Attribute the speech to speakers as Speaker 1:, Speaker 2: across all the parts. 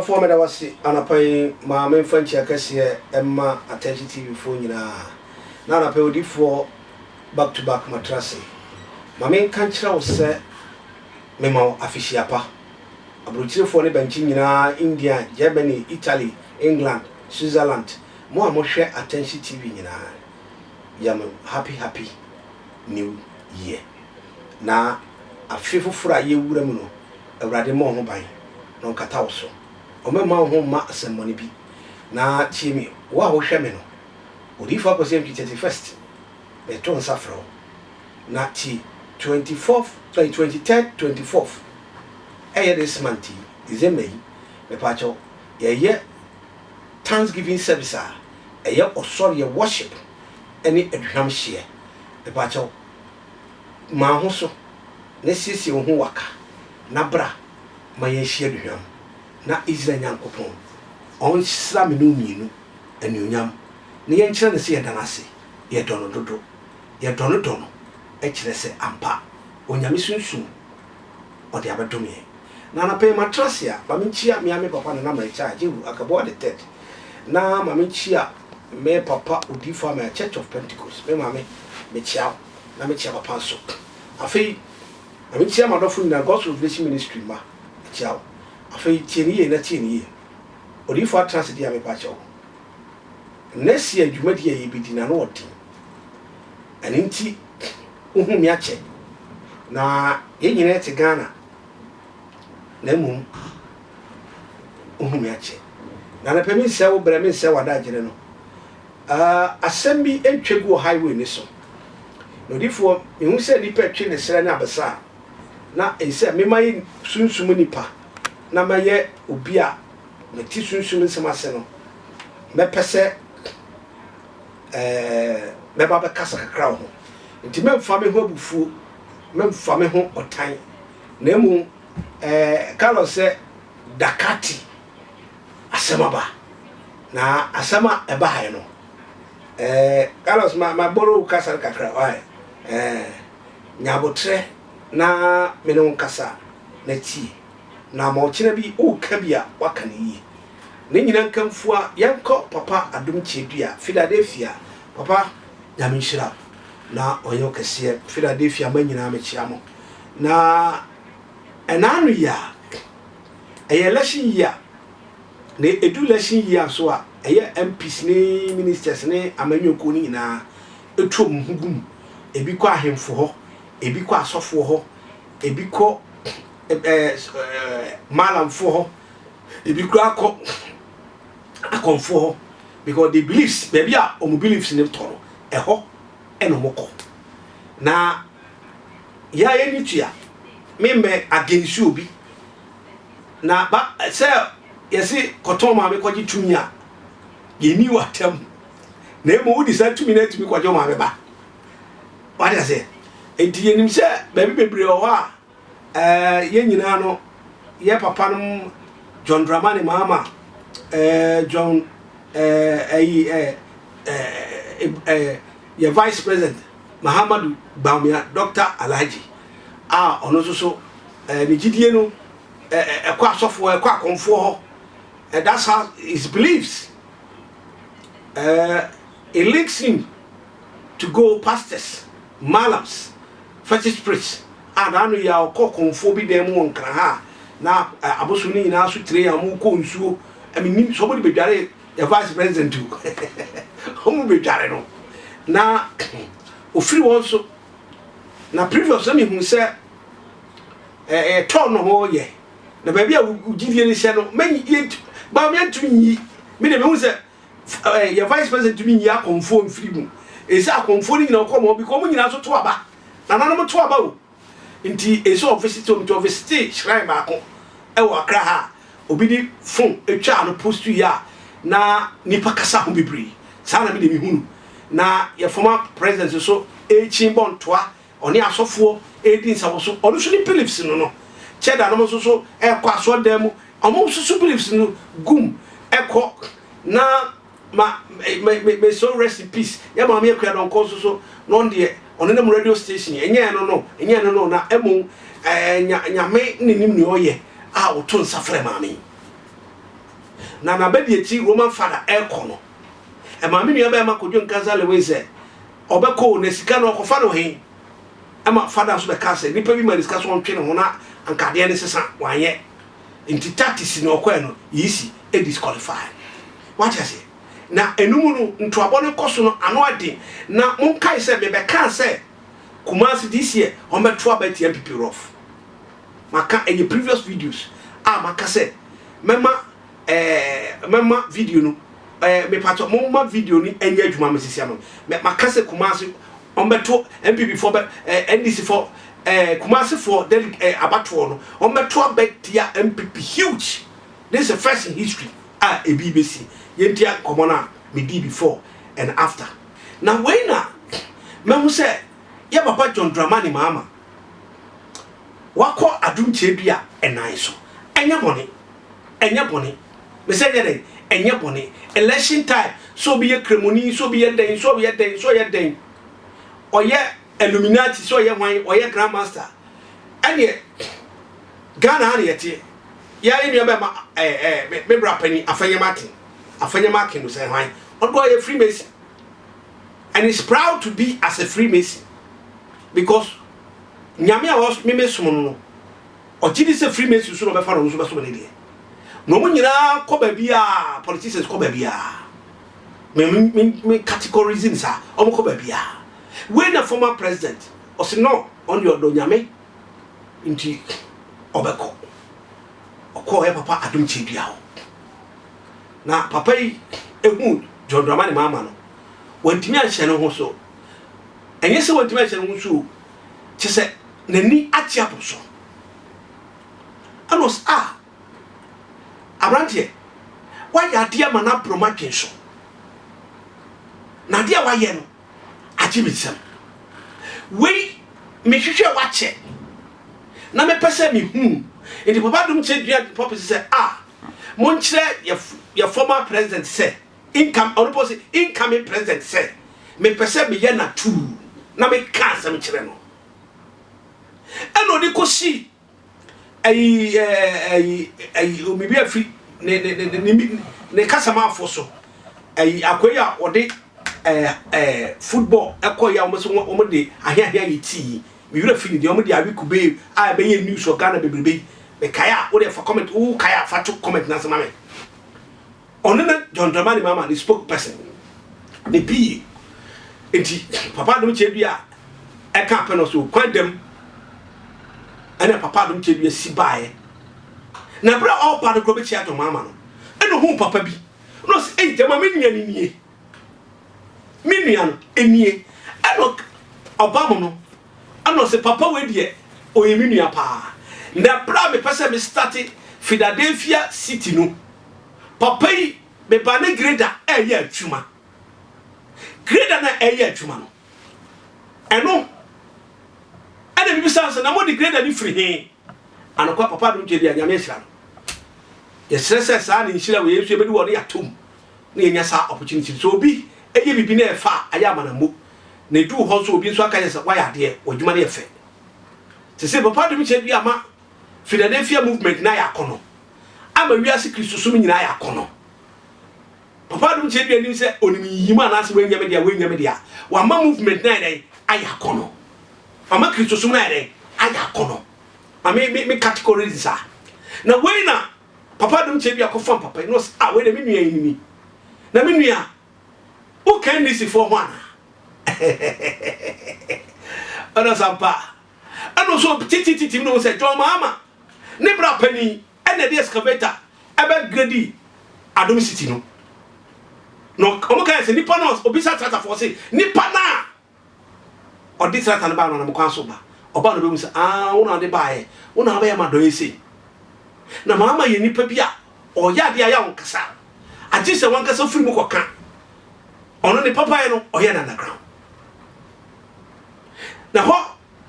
Speaker 1: for me that was anapai my main friend Chakasi Emma attention TV phone now I pay for back to back matrasi. My main country was say memo afishiapa. Abrochire for ne benching India, Germany, Italy, England, Switzerland. More share attention TV yam happy new year. Na a fearful fra ye wuramuno a radimo home by no catawso. O me ma home ma some money be. Na chimmy, wow shamino. Would if I was empty 31st? The ton saffron. Na tea 24th, 23rd, 24th. This month is a May, the pacho, a year Thanksgiving service, a year or sorry worship, any Adom share, the pacho. Mahoso, Nessis who waka, Nabra, my share him, na Israel Yankopon, on Saminu, and Yam, near China see a danasi, yet dono, yet dono, actually say ampa, on Yamisun soon, or the Abatomie. Na pay matrasia, Mamichia, Miami Papa, and I'm a charge, you acabo the dead. Na Mamichia, me Papa, would deform a church of Pentecost, me mammy, me chow, na me chava panso. A fee, Mamichia, my daughter in the Gospel Revelation Ministry, ma, chow. A fee, 10 years, not 10 years. Or if I transit Yami Pacho. Next year, you might hear you be dinner or tea. And in tea, Miache. Na, yen at Ghana. Nemu uhumiache na na pemi se wo breme se wada agire no asembi entwegu highway ni so no difo mehu se nipa twe ne sere na abesa na ense memaye sunsum nipa na maye obi a meti sunsum nsem ase no mepese meba be kasa kakra ho nti memfa me ho abufu memfa me ho otan na mu Carlos said Dakati Asamaba na Asama eba no Carlos ma boro kasa kakra why nyabotre na menon kasa na ti na ma ochina bi o ka bia waka ne yi ne nyina nkamfua yanko papa Adom Chedua Philadelphia papa nyamenhira na oyo kese Philadelphia manyina mechiamo na enanu ya election year ne election year so a MPs ne ministers ne amanyoko ni na etuom hugum ebi kwa ahemfo ho ebi kwa asofo ho ebi ko malamfo ho ebi kwa akonfo ho because the beliefs baby a omo beliefs ne toro eho enomoko na ya yenitua membe against you bi na ba say yesi koton ma me kwaji tumi a yeni watam na emo wudi sa tumi na tumi kwaji ma me ba what I say enti yenim se ba bi bebre o ha ye nyina no ye papa no John Dramani Mahama John ye vice president Mahama Bawumia Dr. Alhaji ono so ni gidie no ekwa asofo ekwa akonfo ho that's how his beliefs it links him to go pastors malams fetish priests and anu ya okonfo bi dem won kra ha na abosu ni nyina so tire ya mu ko nsuo I mean somebody be dware the vice president too homu be dware no na ofiri won so na previous me hu say turn ho ye na ba bia ugidie ni se no man ba me tunyi me de me hu say your vice president to me ya confirm free mu e say akonfo ni nyina ko mo bi ko mo nyina so to aba na nanom to aba o nti e so office to visit shrine ba ko e wo akra ha obi di phone etwa no post ya na nipa kasa ho bibri sa na me de me hunu na your former president so chimbon toa oni asofo edin sawoso onu so ni beliefs no cheda no so ekwa so dem omo so beliefs no gum ekọ na me so rest in peace ya ma me akwa don ko so no de onu na radio station enye no na emu nyame ninim ni oye a oto nsafre ma me na na be de ti Roman father ekono e ma me nua be ma kodwo nkanza le we say obeko na sika na okofa no he e ma father so be ka say nipa bi ma sika so ontwe ne ho na ankade ne sesa wanye nti tactics no okwa no yisi e disqualify what you say na enumu no ntoabo ne koso no ano ade na monkai say be ka say Kumasi this year on me to about MPP rough maka any previous videos maka say mema video no me pato moma video ni enye adwuma mesisia no maka say Kumasi on be to MPP for NDC for Kumasi for abato no on me to about MPP huge. This is the first in history a BBC yentia komona me di before and after now when na memu say ya papa John Dramani Mahama wako Adom chedua enan so enya bone me say dey enya bone election time so be ye kremoni so be ye den so ye den oye Illuminati so ye hwan oye grandmaster ene Ghana na yete ya enu be ma me bra pani afanya martin no say hwan odo ye Freemason and is proud to be as a Freemason because nyame a was me som no ogidi se Freemason so no be fa no so be so ne de no mo nyina ko ba bia politicians ko ba bia me categorizing sa o mo ko ba bia when a former president o se no on your do nyame nti obeko okọ e papa Adom chedua o na papa yi ehu John Dramani Mahama no wantimi anhye no ho so enye se wantimi anhye no ho so che se nani atia poso anos abrante why ya dia mana promatwen so na dia wa ye no ajimisem we me hwehwe wache na me pese me hu enti papa Adom chedua papa say mon kire your former president say incoming president say me pese me ye na tu na me ka sam kire no eno de kosi omibi afi ne kasama afoso akoya ode football ekoya omo de ahia yiti mi wura fi de omo de awikube be ye news o Ghana bebrebe be kaya o de for comment o kaya fa to comment na sama me onena John Dramani Mahama the spokesperson the PE enti papa Adom chedua e ka pe no so kwadam ana papa Adom chedua si bae na bra all part go be chia to Mahama no eno hu papa bi no se ejama me nua ni nie me nua no enie eno obamo no ano se papa we de o ye me nua pa na bra me pese me start Philadelphia City no papa yi me ba ne grader eye atuma grader na eye atuma no eno ana bi bisa na mo de grader ni free he anokwa papa Adom chedua nyame hira no ye stress sa na nhira we yesu ebedi wo ne atom na yenya sa opportunity so obi eye bibi na efa aya manambo na edu ho so obi so aka yesa wa ya de odwuma na efe te se papa Adom chedua ma Philadelphia movement na ya kono ama wiase Kristo so nyina ya kono papa Adom chedua ni se onimi yima na se wenyame dia wa ma movement na ya aya kono ama Kristo so na ya aya kono me category sa na we na papa Adom chedua ko fam papa no we na me nua yini na me nua o kan ni si for one ana sampa ano so titi no se John Mahama ne bra pani ene de excavator ebe grade Adom City no omo kan se nipa no obisa trata for se nipa na odi trata na ba no na mkwan so ba oba no be mu se wona de bae wona ba ya ma do ese na Mahama ye nipa bia o ya de ya wonkasa ati se wonkasa firi mu koka ono ne papa ye no o ya na underground na ho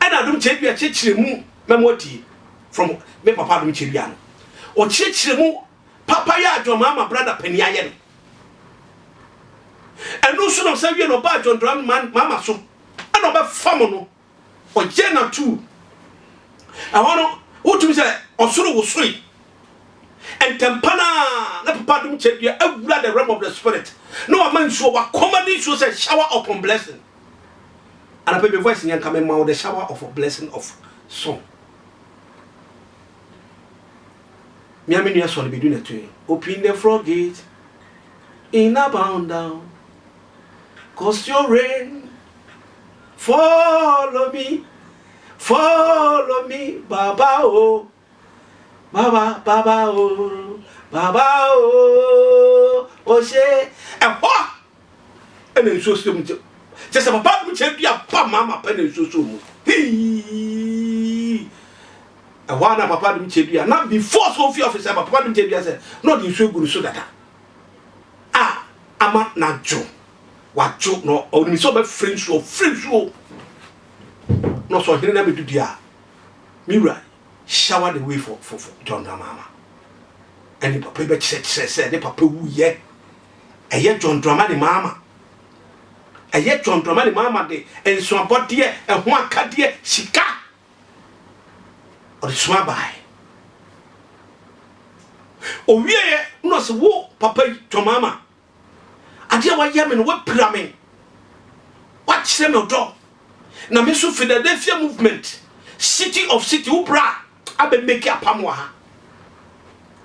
Speaker 1: ana Adom chedua chechire mu memoti from me papa Adom chedua no o chechire mu papa ya John Mahama brother pani aye no eno so no say we no ba John Dramani Mahama so ana ba fam no o je na tu awon wotumi say osoro wo soi and tempana na papa dum chedua awura the realm of the spirit no man so wa commanding so say shower upon blessing and I pay my voice in come the shower of a blessing of song me am new so be doing it to open the floodgate in abound down cause your rain follow me baba oh baba oh baba oh say and what and then so stem just papa me chebia pa mama pa na so mu and one papa me chebia na before so fear officer papa me chebia say no dey so guru so dada ama na jo wa jo no oni so be friend so no so here na me do dia mira shower the way for John Mama and the papa be say the papa wu ye eye John Drama the mama eye John Drama the mama de en so abode e ho akade sika or so bai o wie no so wo papa John Mama ade wa ye me no wa pira me what say me do na me so Philadelphia movement city of city ubra abe make up amwa ha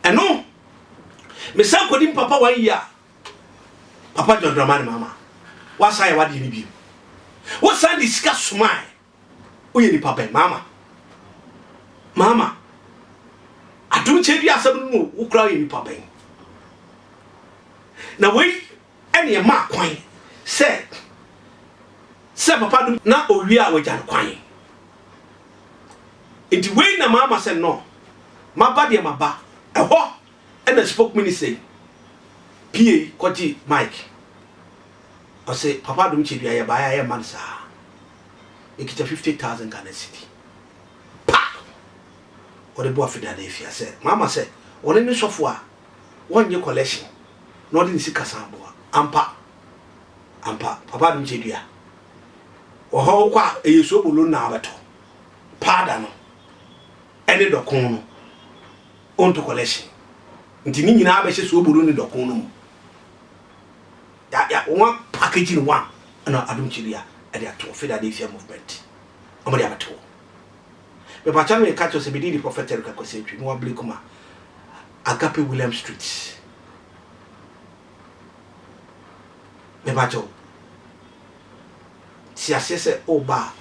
Speaker 1: eno me san kodim papa 1 year papa John Dramani mama wa sai wa di ni bi wo san discuss smile o ye ni papa mama adum che bi asem no wo kra ye ni papa na we ene ma kwan se papa dum na owi a we jan kwan Inti way na mama said no. My body and my ba. And the spoke ministry. PA Koji Mike. I say Papa don't you be buy a man sir. You get 50,000 Ghana city. Pa. Or the boy for Philadelphia said. Mama said, one in the software, 1 year collection. Not in Sikasamboa. Ampa. Papa don't you be. Or how qua a so below now at all. Pardon. Any dokono on to collection nti ni nyina ba so oburu ni dokono mu ya one packaging one na Adom chiria e dey to Philadelphia movement o mo dey abato me pa chanu e catch us be di prophetic akosentwi no abli kuma Agape William Street me ba cho si asese oba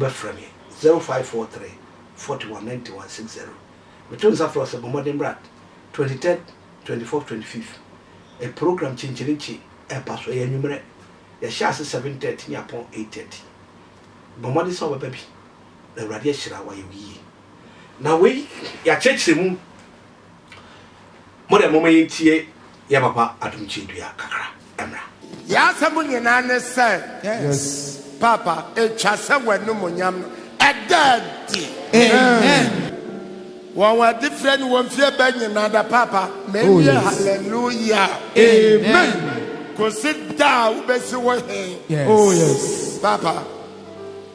Speaker 1: frame 0543 419160. Returns after us a modern brand 23rd, 24th, 25th. A program changing a pass way numerate. The shares 7:30 upon 8:30. Bomadi saw baby. The radiation away ye. Now we ya church room. More than moment ya papa Adom Chidua kakra emra.
Speaker 2: Ya samunye na say yes. Papa e chasa wenu munyam Daddy. Amen. One were different one fear banging another papa. Maybe hallelujah. Amen. Go sit down, Bessie. Yes. Oh, yes. Papa,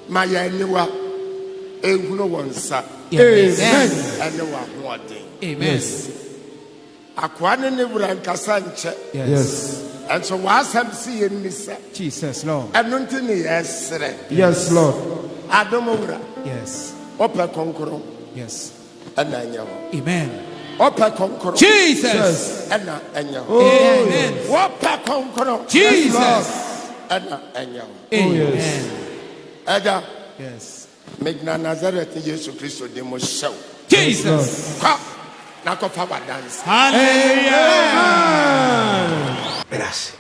Speaker 2: my annual, no one, sir. Amen. And no one. Amen. Aquanin Casanche. Yes. And so, was I'm seeing Miss Jesus, Lord. And nothing yes, yes, Lord. Adom. Yes. Opa konkoro. Yes. Ana nyawo. Amen. Opa konkoro. Jesus. Ana nyawo. Amen. Opa konkoro. Jesus. Ana nyawo. Amen. Ada. Yes. Megna Nazareth Jesus Christ de mo show. Jesus. Kwa na ko fa dance. Hallelujah.
Speaker 1: Gracias.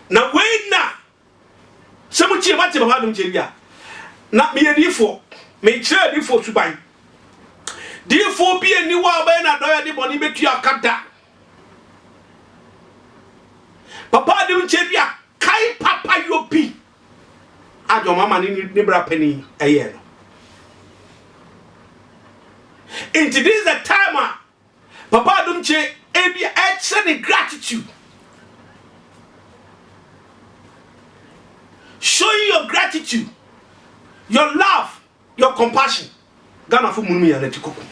Speaker 1: Na wena. Samuchi mate baba Adom Chidua. Na me yedifo me kire difo suban difo bi ani wa ba na doya de boni betu akada papa Adom Chidua kai papa yopi ajo mama ni bra pani eye no into this the time papa Adom Chidua ebi excellent gratitude showing your gratitude, your love, your compassion. Ghana for Munmi and Letikoku.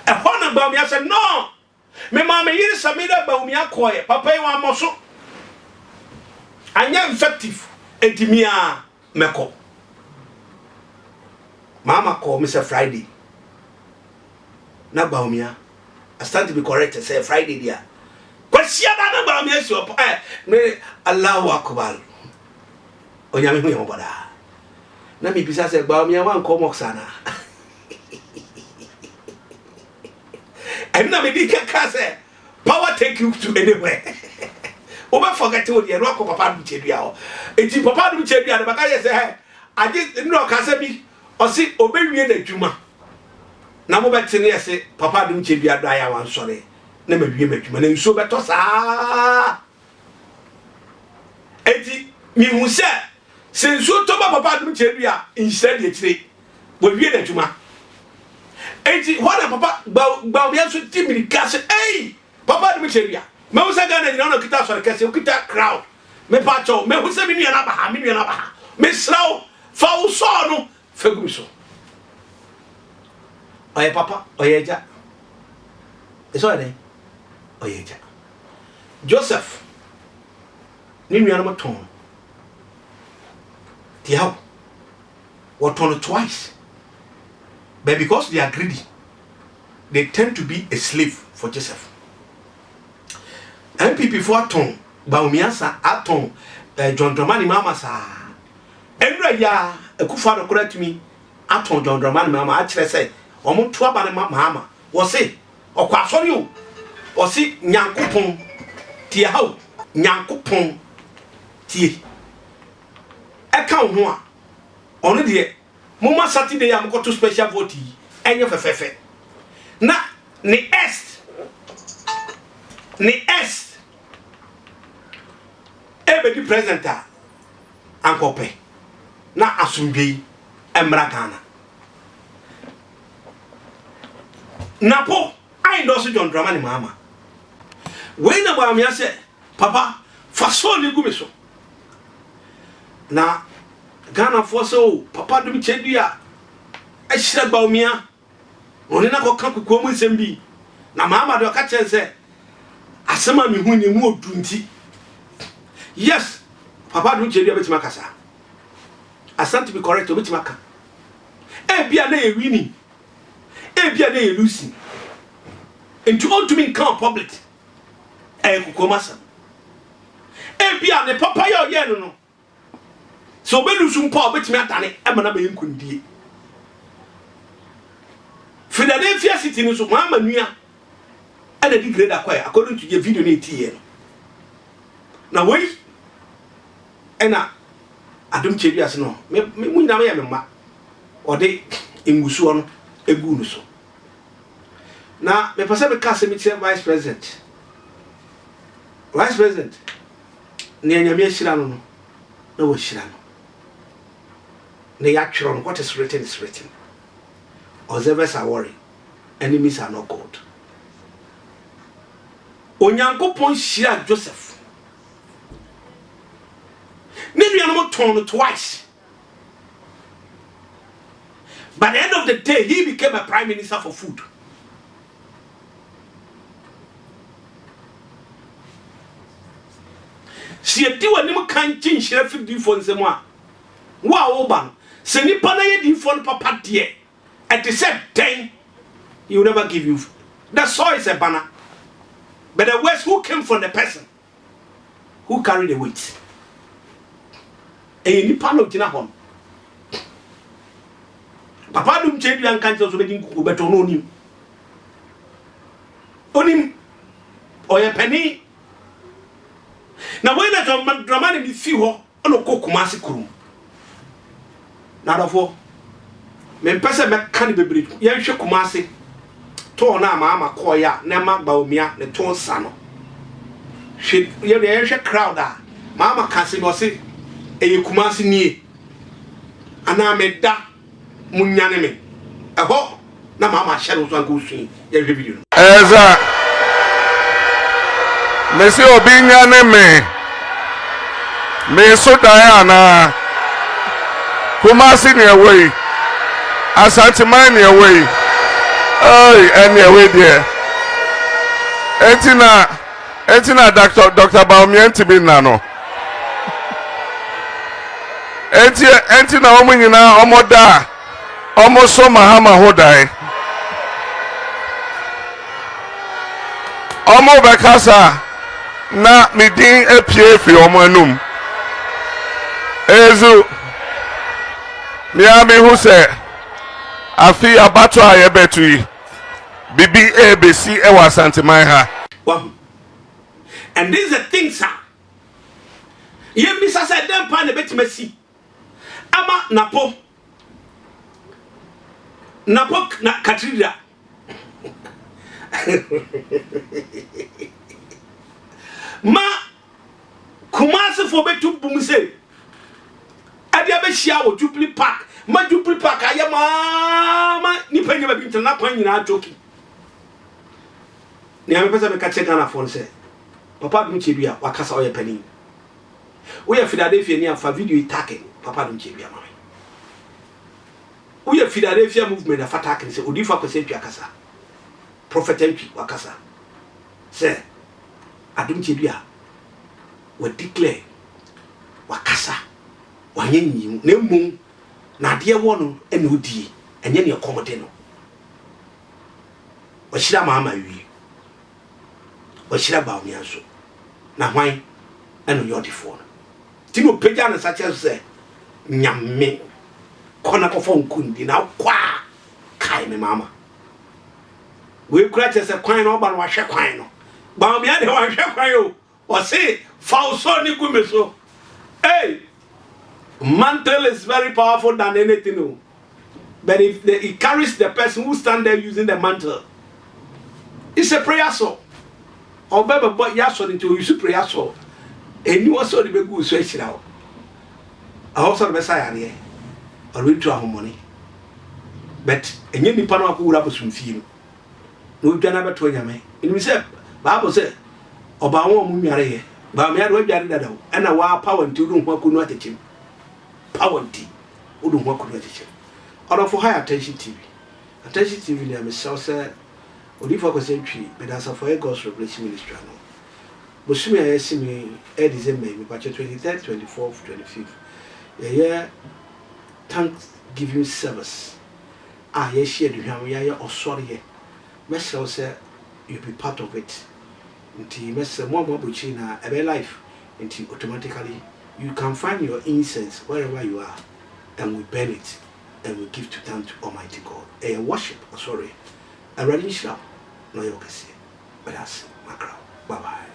Speaker 1: A Hona Bawumia said, no, me mama yiri Samira Bawumia koye papa yi wa moso anya effective edimia meko mama call me say Friday na Bawumia I stand to be correct say Friday dia kwasia na Bawumia si opo me Allahu akbar onyame hu ye boda na me bisa say Bawumia wan komo sana and na me dika ka say power take you to anywhere oba forget what you know papa du chedua o enti papa du chedua de baka ye say age no ka say bi o si obewie na dwuma na mo betene ye say papa du chedua do aya wan sore na mawie madwuma na nso beto saa enti mi hu say senso to papa du chedua instead de tire bo wie na dwuma enti what papa Bawumia so timiri ka say hey papa du chedua me wo saga na no kita so kase kita crowd me pacho me wo se mi nua na ba me sraw fa wo so no fagum so oye papa oye ja eso ade oye ja Joseph ni nua na moton ti how what on twice but because they are greedy they tend to be a slave for Joseph. MPP for aton Bawumia sa aton John Dramani mama sa enra ya ekufa do correct me aton John Dramani mama a kire say omo to aba ne Mahama wo se okwa asori o wo se nyankopon tie hawo nyankopon tie e ka ho a ono de mama Saturday am go to special vote enye fefefe na ni est ebe di presenter ankope na asumdwe emra Ghana napo I ndo so John Dramani Mahama we na Bawumia say papa faso ni gumi so na Ghana for so papa dum chedua a hira Bawumia oni na ko kan kuko mu nsem na Mahama do ka chen say asema mi hu ni mu odunti. Yes, papa do chedua betima kasa. I stand to be correct betima ka. E bia na e winning. E bia na e losing. Into all to me come public. E kukomasa. E bia ne papa yo ye no. So be lusu mpa betima atane e mana be nkundie. Philadelphia City no so Mahama nua e na di grade akwai according to your video na etiye no. Na wei ena Adom chedua se no me munyina me ya me ma ode engusuo no egu no so na me pese me ka se me tie vice president ne anyame ahira no na wo hira no ne ya twero no what is written is written. Observers are worried, enemies are not good. Onyankopon hira Joseph maybe I'm not torn twice. By the end of the day, he became a prime minister for food. Si eti wani mo kan chinhire fi di fo nsem a wa wo ba no se ni pa na ye di fo no papa de at the same time he will never give you. The soil is a banner, but the words who came from the person who carried the weight. E ni pa no gina hon papa dum chedua nkan so be din kuku beto no onim oye pani na we na Dramani mi fi ho ono kokumase kurum na dafo me pese me kan bebre ye hwe kumase to na Mahama koya na ma Bawumia ne to nsa no hwe ye hwe crowd a Mahama kase no se eye kumase nie ana me da munyane me eho na Mahama hye so anko sui ye hwe video
Speaker 2: eza mesi obinyane me so Diana kumase ne away Asante man ne away ay any away there
Speaker 3: Etina Dr. Bawumia Antwi nano. Etina omo nyina omo da. Omo so Mahama hodai. Omo bekasa na midin epie fi omo anum. Ezu Miami who say afi abato ayebetu yi bibi ebesi ewa santiman ha.
Speaker 1: Wow. And these are things, sir. You miss us at them pan a bit messy. Ama Napo na Katrina. Ma Kumasi for betu bumse. Adia be shia wo Jubilee Park. Ma Jubilee Park ayama ni penye ba binta na kwan nyina joki. Ni amepesa me kache Ghana phone say. Papa dum chebia wakasa oye pani. We are Philadelphia ni afa video attacking. Papa dum chebia mama. We are Philadelphia movement afa attacking say odifa kwese twa kasa. Prophet Antwi wakasa. Say Adom chebia we declare wakasa. Wanyenyi na emu na de wo no ene odie enye ne komode no. Washira Mahama wi. Washira Bawumia so. Na hwan eno yodifo no. Ti no peja na sache se nyame kona kofo nkundi na kwa kai me mama. We kura che se kwan no ba no wahwe kwan no. Bawumia de wahwe kwan yo. O se falso ni gumeso. Hey, mantle is very powerful than anything. But if it carries the person who stand there using the mantle, it's a prayer song. Or baby boy yaso into you prayer song. And you also the good switch now. I also the Messiah here. Or read to our money. But and you nipa no akura posum fie. No dwana beto nyame. And we say Bible say oba won mu nyare ye. Ba me ado adware dada. And na wa power nti do ho akunu atechim. Power nti odo ho akunu atechim. Order for high attention TV. Attention TV na me say Odi for Antwi, but as for God's revelation ministry no. Bosumi ayesimi December me patch 23rd, 24th, 25th. Yeah, Thanksgiving service. Ye share the hwan we are osori here. Message say you be part of it. Until message more buchi na ebe life until automatically you can find your incense wherever you are and we burn it and we give to thank to Almighty God. Worship, sorry. I already shout. No, you can see. But that's my crowd. Bye bye.